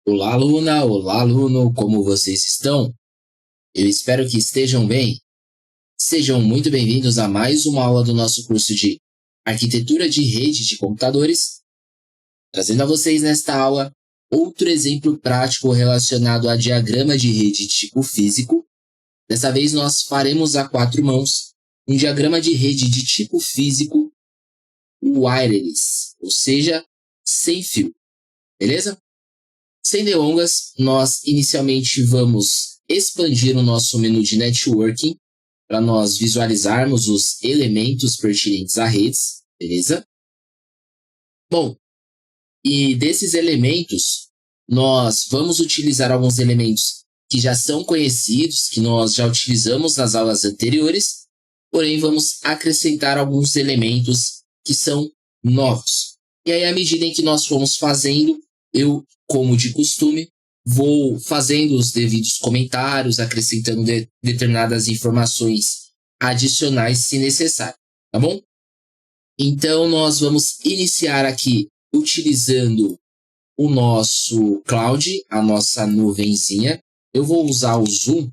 Olá, aluna! Olá, aluno! Como vocês estão? Eu espero que estejam bem. Sejam muito bem-vindos a mais uma aula do nosso curso de Arquitetura de Rede de Computadores, trazendo a vocês nesta aula outro exemplo prático relacionado a diagrama de rede tipo físico. Dessa vez nós faremos a 4 mãos um diagrama de rede de tipo físico wireless, ou seja, sem fio, beleza? Sem delongas, nós inicialmente vamos expandir o nosso menu de networking para nós visualizarmos os elementos pertinentes a redes, beleza? Bom, e desses elementos, nós vamos utilizar alguns elementos que já são conhecidos, que nós já utilizamos nas aulas anteriores, porém vamos acrescentar alguns elementos que são novos. E aí, à medida em que nós formos fazendo, eu, como de costume, vou fazendo os devidos comentários, acrescentando determinadas informações adicionais se necessário, tá bom? Então, nós vamos iniciar aqui utilizando o nosso cloud, a nossa nuvenzinha. Eu vou usar o zoom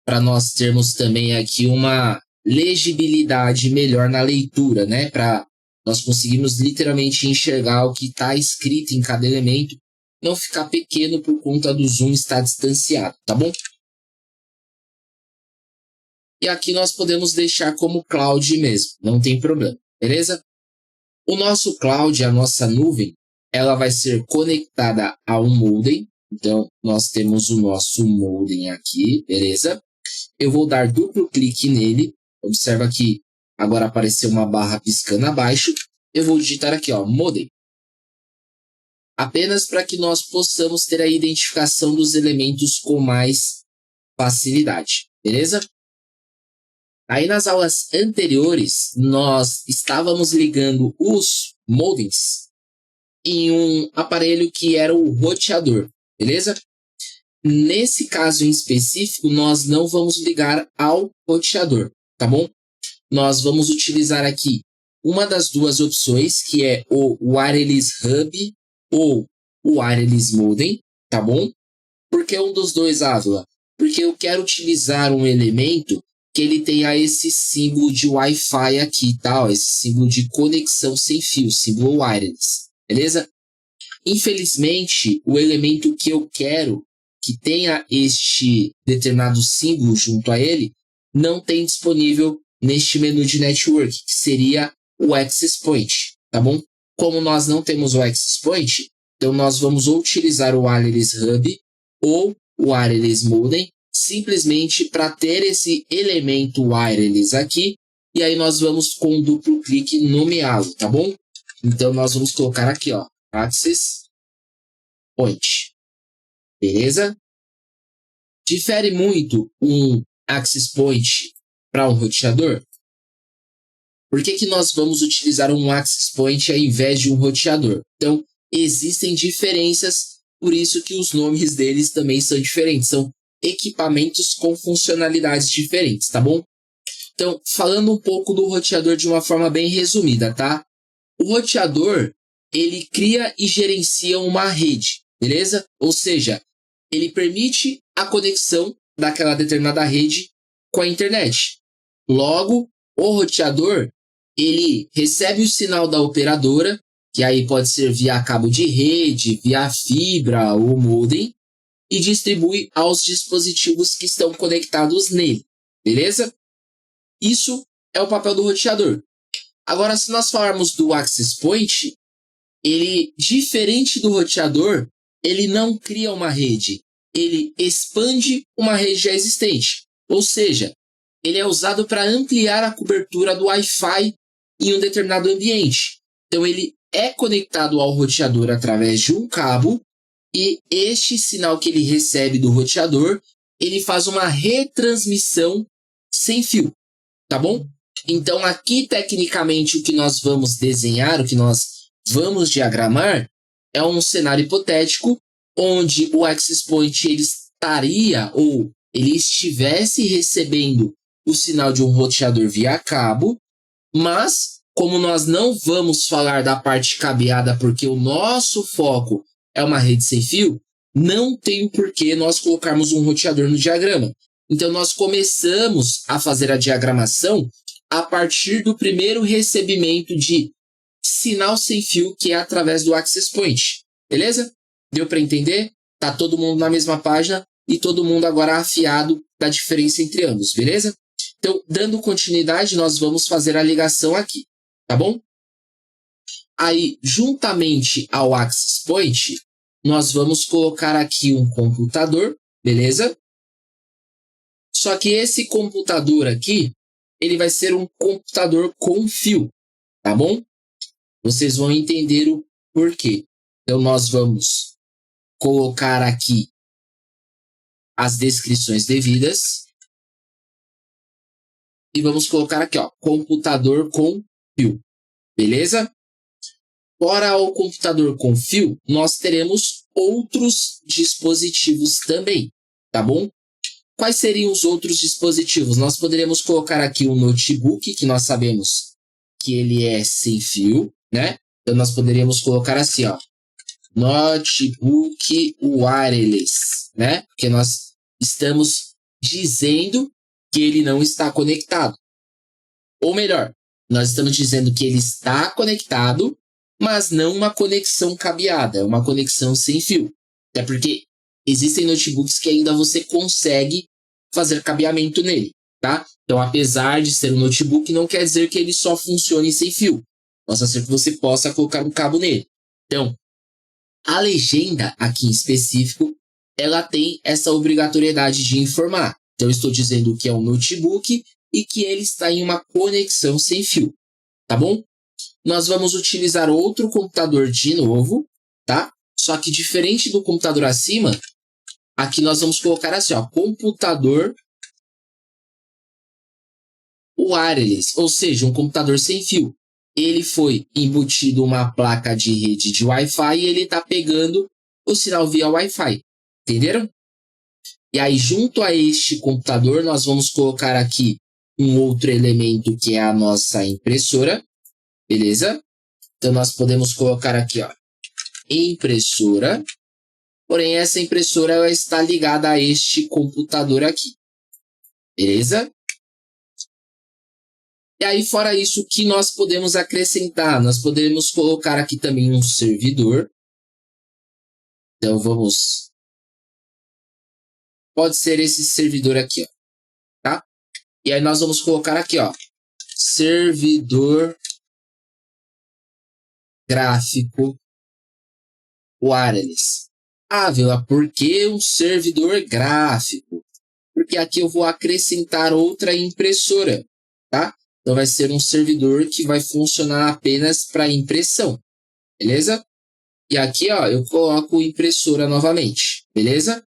para nós termos também aqui uma legibilidade melhor na leitura, né? Para nós conseguirmos literalmente enxergar o que está escrito em cada elemento, não ficar pequeno por conta do zoom estar distanciado, tá bom? E aqui nós podemos deixar como cloud mesmo, não tem problema, beleza? O nosso cloud, a nossa nuvem, ela vai ser conectada a um modem. Então, nós temos o nosso modem aqui, beleza? Eu vou dar duplo clique nele. Observa que agora apareceu uma barra piscando abaixo. Eu vou digitar aqui, ó, modem. Apenas para que nós possamos ter a identificação dos elementos com mais facilidade, beleza? Aí nas aulas anteriores, nós estávamos ligando os modems em um aparelho que era o roteador, beleza? Nesse caso em específico, nós não vamos ligar ao roteador, tá bom? Nós vamos utilizar aqui uma das duas opções, que é o Wireless Hub ou o Wireless Modem, tá bom? Por que um dos dois, Ávila? Porque eu quero utilizar um elemento que ele tenha esse símbolo de Wi-Fi aqui, tá? Esse símbolo de conexão sem fio, símbolo wireless, beleza? Infelizmente, o elemento que eu quero que tenha este determinado símbolo junto a ele não tem disponível neste menu de network, que seria o Access Point, tá bom? Como nós não temos o Access Point, então nós vamos ou utilizar o Wireless Hub ou o Wireless Modem, simplesmente para ter esse elemento wireless aqui, e aí nós vamos com um duplo clique nomeá-lo, tá bom? Então nós vamos colocar aqui, ó, Access Point, beleza? Difere muito um Access Point para um roteador? Por que nós vamos utilizar um Access Point ao invés de um roteador? Então, existem diferenças, por isso que os nomes deles também são diferentes. São equipamentos com funcionalidades diferentes, tá bom? Então, falando um pouco do roteador de uma forma bem resumida, tá? O roteador, ele cria e gerencia uma rede, beleza? Ou seja, ele permite a conexão daquela determinada rede com a internet. Logo, o roteador, ele recebe o sinal da operadora, que aí pode ser via cabo de rede, via fibra ou modem, e distribui aos dispositivos que estão conectados nele, beleza? Isso é o papel do roteador. Agora, se nós falarmos do Access Point, ele, diferente do roteador, ele não cria uma rede, ele expande uma rede já existente. Ou seja, ele é usado para ampliar a cobertura do Wi-Fi em um determinado ambiente. Então, ele é conectado ao roteador através de um cabo, e este sinal que ele recebe do roteador, ele faz uma retransmissão sem fio, tá bom? Então, aqui, tecnicamente, o que nós vamos desenhar, o que nós vamos diagramar, é um cenário hipotético, onde o Access Point ele estaria, ou ele estivesse recebendo o sinal de um roteador via cabo, mas, como nós não vamos falar da parte cabeada, porque o nosso foco é uma rede sem fio, não tem porquê nós colocarmos um roteador no diagrama. Então, nós começamos a fazer a diagramação a partir do primeiro recebimento de sinal sem fio, que é através do Access Point. Beleza? Deu para entender? Tá todo mundo na mesma página e todo mundo agora afiado da diferença entre ambos, beleza? Então, dando continuidade, nós vamos fazer a ligação aqui, tá bom? Aí, juntamente ao Access Point, nós vamos colocar aqui um computador, beleza? Só que esse computador aqui, ele vai ser um computador com fio, tá bom? Vocês vão entender o porquê. Então, nós vamos colocar aqui as descrições devidas. E vamos colocar aqui, ó, computador com fio, beleza? Fora o computador com fio, nós teremos outros dispositivos também, tá bom? Quais seriam os outros dispositivos? Nós poderíamos colocar aqui um notebook, que nós sabemos que ele é sem fio, né? Então, nós poderíamos colocar assim, ó, notebook wireless, né? Porque nós estamos dizendo que ele não está conectado. Ou melhor, nós estamos dizendo que ele está conectado, mas não uma conexão cabeada, é uma conexão sem fio. Até porque existem notebooks que ainda você consegue fazer cabeamento nele, tá? Então, apesar de ser um notebook, não quer dizer que ele só funcione sem fio. Possa ser que você possa colocar um cabo nele. Então, a legenda aqui em específico, ela tem essa obrigatoriedade de informar. Então, eu estou dizendo que é um notebook e que ele está em uma conexão sem fio, tá bom? Nós vamos utilizar outro computador de novo, tá? Só que diferente do computador acima, aqui nós vamos colocar assim, ó, computador wireless, ou seja, um computador sem fio. Ele foi embutido uma placa de rede de Wi-Fi e ele está pegando o sinal via Wi-Fi. Entenderam? E aí, junto a este computador, nós vamos colocar aqui um outro elemento que é a nossa impressora. Beleza? Então, nós podemos colocar aqui, ó, impressora. Porém, essa impressora ela está ligada a este computador aqui. Beleza? E aí, fora isso, o que nós podemos acrescentar? Nós podemos colocar aqui também um servidor. Então, vamos... Pode ser esse servidor aqui, ó, tá? E aí, nós vamos colocar aqui, ó, servidor gráfico wireless. Ah, Vila, por que um servidor gráfico? Porque aqui eu vou acrescentar outra impressora, tá? Então, vai ser um servidor que vai funcionar apenas para impressão, beleza? E aqui, ó, eu coloco impressora novamente, beleza?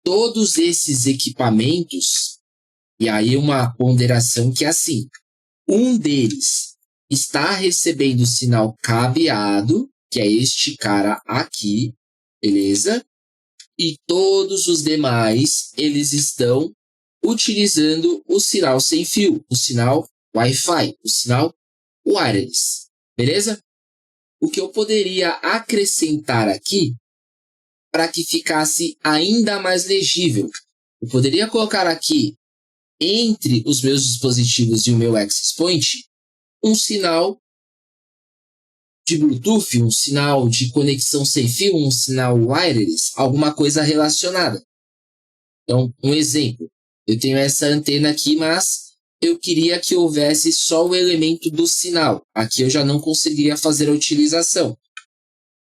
Todos esses equipamentos, e aí uma ponderação que é assim, um deles está recebendo sinal cabeado, que é este cara aqui, beleza? E todos os demais, eles estão utilizando o sinal sem fio, o sinal Wi-Fi, o sinal wireless, beleza? O que eu poderia acrescentar aqui para que ficasse ainda mais legível? Eu poderia colocar aqui, entre os meus dispositivos e o meu Access Point, um sinal de Bluetooth, um sinal de conexão sem fio, um sinal wireless, alguma coisa relacionada. Então, um exemplo. Eu tenho essa antena aqui, mas eu queria que houvesse só o elemento do sinal. Aqui eu já não conseguiria fazer a utilização.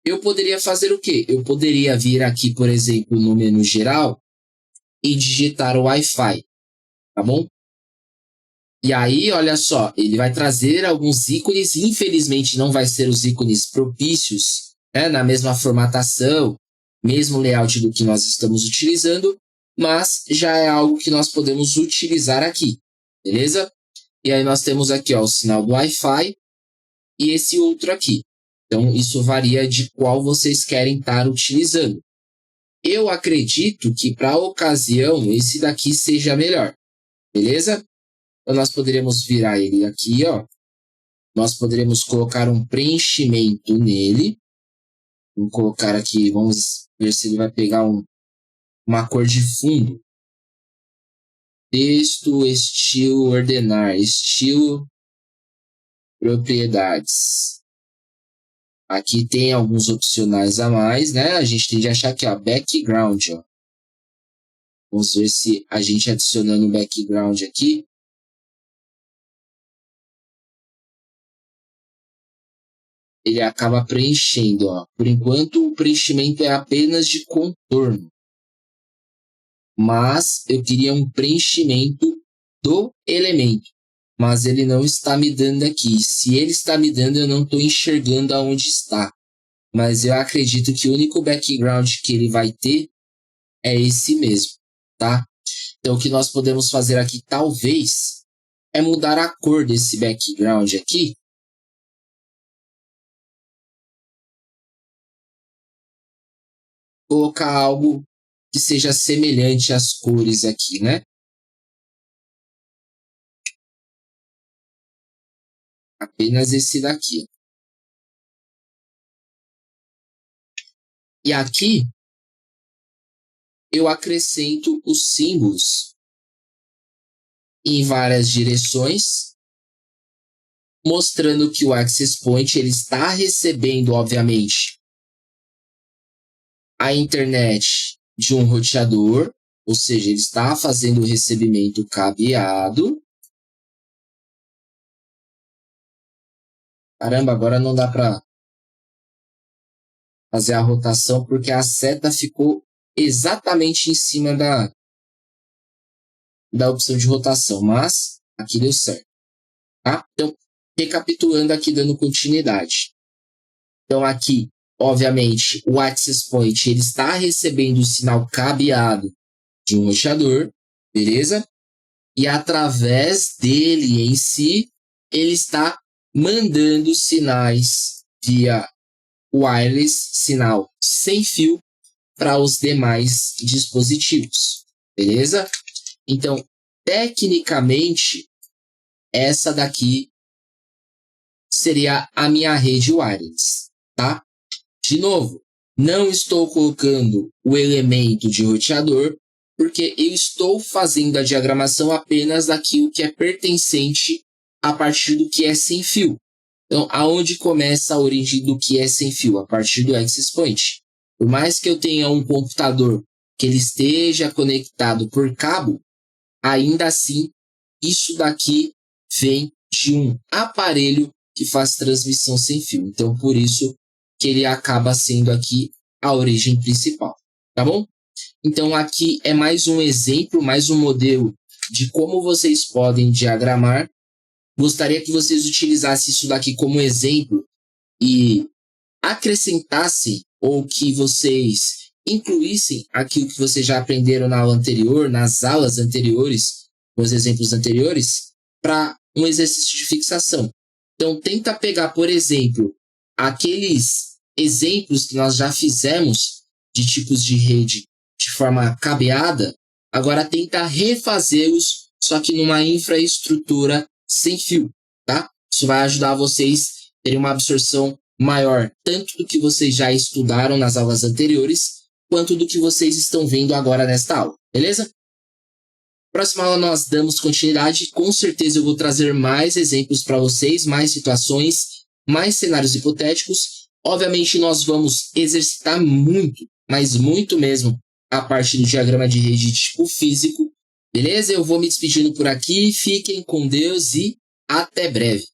Eu poderia fazer o quê? Eu poderia vir aqui, por exemplo, no menu geral e digitar o Wi-Fi, tá bom? E aí, olha só, ele vai trazer alguns ícones, infelizmente não vai ser os ícones propícios, né, na mesma formatação, mesmo layout do que nós estamos utilizando, mas já é algo que nós podemos utilizar aqui, beleza? E aí nós temos aqui, ó, o sinal do Wi-Fi e esse outro aqui. Então, isso varia de qual vocês querem estar utilizando. Eu acredito que para a ocasião, esse daqui seja melhor, beleza? Então, nós poderíamos virar ele aqui, ó. Nós poderíamos colocar um preenchimento nele. Vou colocar aqui, vamos ver se ele vai pegar uma cor de fundo. Texto, estilo, ordenar, estilo, propriedades. Aqui tem alguns opcionais a mais, né? A gente tem de achar aqui, ó, background, ó. Vamos ver se a gente adicionando um background aqui. Ele acaba preenchendo, ó. Por enquanto, o preenchimento é apenas de contorno. Mas eu queria um preenchimento do elemento. Mas ele não está me dando aqui. Se ele está me dando, eu não estou enxergando aonde está. Mas eu acredito que o único background que ele vai ter é esse mesmo, tá? Então, o que nós podemos fazer aqui, talvez, é mudar a cor desse background aqui. Colocar algo que seja semelhante às cores aqui, né? Apenas esse daqui. E aqui, eu acrescento os símbolos em várias direções, mostrando que o Access Point ele está recebendo, obviamente, a internet de um roteador, ou seja, ele está fazendo o recebimento cabeado. Caramba, agora não dá para fazer a rotação porque a seta ficou exatamente em cima da opção de rotação, mas aqui deu certo, tá? Então, recapitulando aqui, dando continuidade. Então, aqui, obviamente, o Access Point ele está recebendo o sinal cabeado de um roteador, beleza? E através dele em si, ele está mandando sinais via wireless, sinal sem fio, para os demais dispositivos, beleza? Então, tecnicamente, essa daqui seria a minha rede wireless, tá? De novo, não estou colocando o elemento de roteador, porque eu estou fazendo a diagramação apenas daquilo que é pertencente a partir do que é sem fio. Então, aonde começa a origem do que é sem fio? A partir do Access Point. Por mais que eu tenha um computador que ele esteja conectado por cabo, ainda assim, isso daqui vem de um aparelho que faz transmissão sem fio. Então, por isso que ele acaba sendo aqui a origem principal, tá bom? Então, aqui é mais um exemplo, mais um modelo de como vocês podem diagramar. Gostaria que vocês utilizassem isso daqui como exemplo e acrescentassem ou que vocês incluíssem aquilo que vocês já aprenderam na aula anterior, nas aulas anteriores, nos exemplos anteriores, para um exercício de fixação. Então, tenta pegar, por exemplo, aqueles exemplos que nós já fizemos de tipos de rede de forma cabeada, agora tenta refazê-los, só que numa infraestrutura sem fio, tá? Isso vai ajudar vocês a terem uma absorção maior, tanto do que vocês já estudaram nas aulas anteriores, quanto do que vocês estão vendo agora nesta aula, beleza? Próxima aula nós damos continuidade, com certeza eu vou trazer mais exemplos para vocês, mais situações, mais cenários hipotéticos. Obviamente nós vamos exercitar muito, mas muito mesmo, a parte do diagrama de rede de tipo físico, beleza? Eu vou me despedindo por aqui, fiquem com Deus e até breve.